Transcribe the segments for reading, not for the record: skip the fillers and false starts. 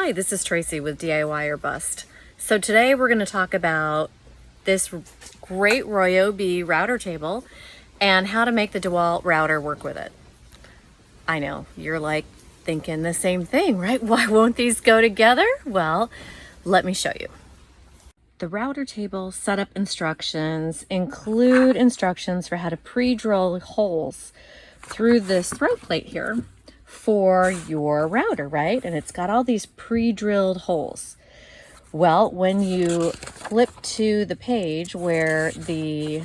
Hi, this is Tracy with DIY or Bust. So today we're going to talk about this great Ryobi router table and how to make the DeWalt router work with it. I know, you're like thinking the same thing, right? Why won't these go together? Well, let me show you. The router table setup instructions include instructions for how to pre-drill holes through this throat plate here for your router, right? And it's got all these pre-drilled holes. Well, when you flip to the page where the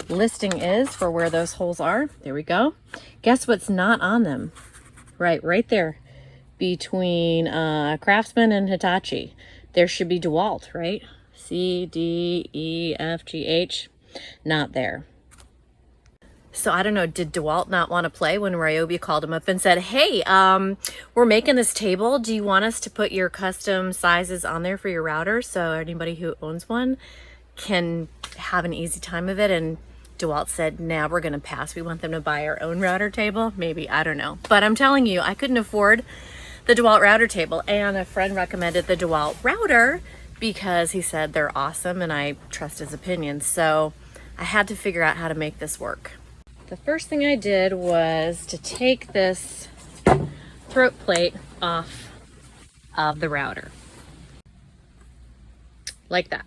listing is for where those holes are, there we go. Guess what's not on them? Right there, between Craftsman and Hitachi. There should be DeWalt, right? C, D, E, F, G, H, not there. So I don't know, did DeWalt not want to play when Ryobi called him up and said, hey, we're making this table. Do you want us to put your custom sizes on there for your router so anybody who owns one can have an easy time of it? And DeWalt said, nah, we're going to pass. We want them to buy our own router table. Maybe, I don't know. But I'm telling you, I couldn't afford the DeWalt router table. And a friend recommended the DeWalt router because he said they're awesome and I trust his opinion. So I had to figure out how to make this work. The first thing I did was to take this throat plate off of the router. Like that.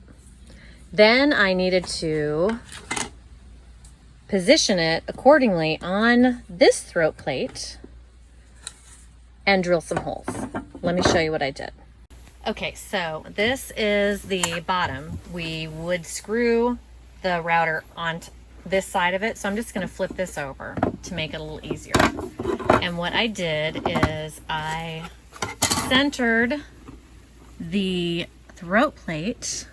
Then I needed to position it accordingly on this throat plate and drill some holes. Let me show you what I did. Okay, so this is the bottom. We would screw the router onto this side of it, so I'm just going to flip this over to make it a little easier. And what I did is I centered the throat plate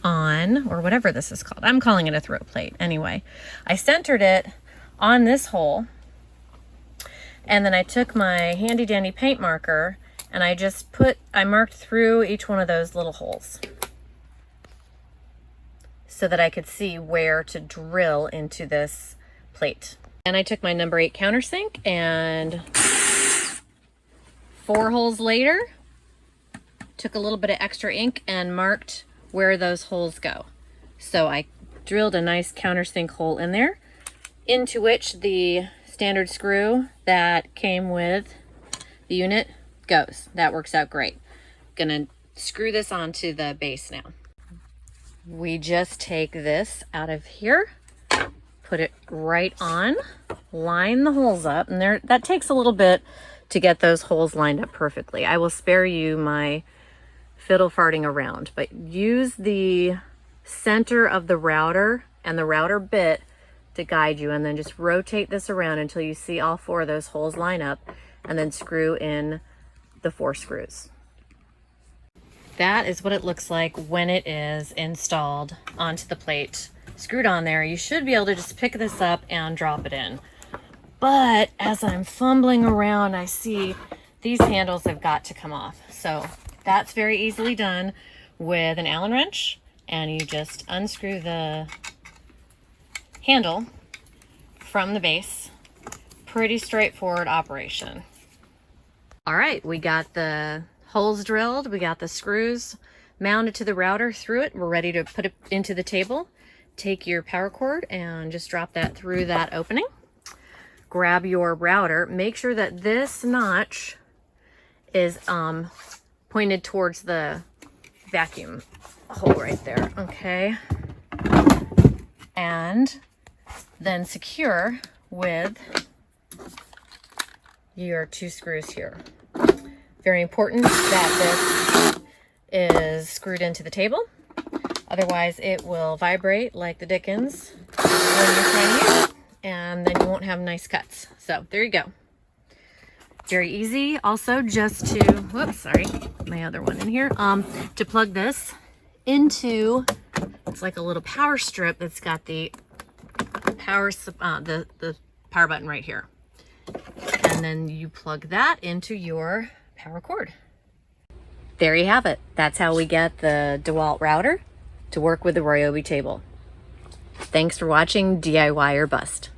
on, or whatever this is called. I'm calling it a throat plate anyway. I centered it on this hole, and then I took my handy dandy paint marker and I marked through each one of those little holes so that I could see where to drill into this plate. And I took my number 8 countersink, and 4 holes later, took a little bit of extra ink and marked where those holes go. So I drilled a nice countersink hole in there, into which the standard screw that came with the unit goes. That works out great. Gonna screw this onto the base now. We just take this out of here, put it right on, line the holes up, and that takes a little bit to get those holes lined up perfectly. I will spare you my fiddle farting around, but use the center of the router and the router bit to guide you, and then just rotate this around until you see all 4 of those holes line up, and then screw in the 4 screws. That is what it looks like when it is installed onto the plate, screwed on there. You should be able to just pick this up and drop it in. But as I'm fumbling around, I see these handles have got to come off. So that's very easily done with an Allen wrench, and you just unscrew the handle from the base. Pretty straightforward operation. All right, we got the holes drilled, we got the screws mounted to the router through it. We're ready to put it into the table. Take your power cord and just drop that through that opening. Grab your router. Make sure that this notch is pointed towards the vacuum hole right there, okay? And then secure with your 2 screws here. Very important that this is screwed into the table. Otherwise, it will vibrate like the dickens when you're trying to use it, and then you won't have nice cuts. So there you go. Very easy. Also, just to, whoops, sorry, my other one in here, to plug this into, it's like a little power strip that's got the power, the power button right here. And then you plug that into your power cord. There you have it. That's how we get the DeWalt router to work with the Ryobi table. Thanks for watching DIY or Bust.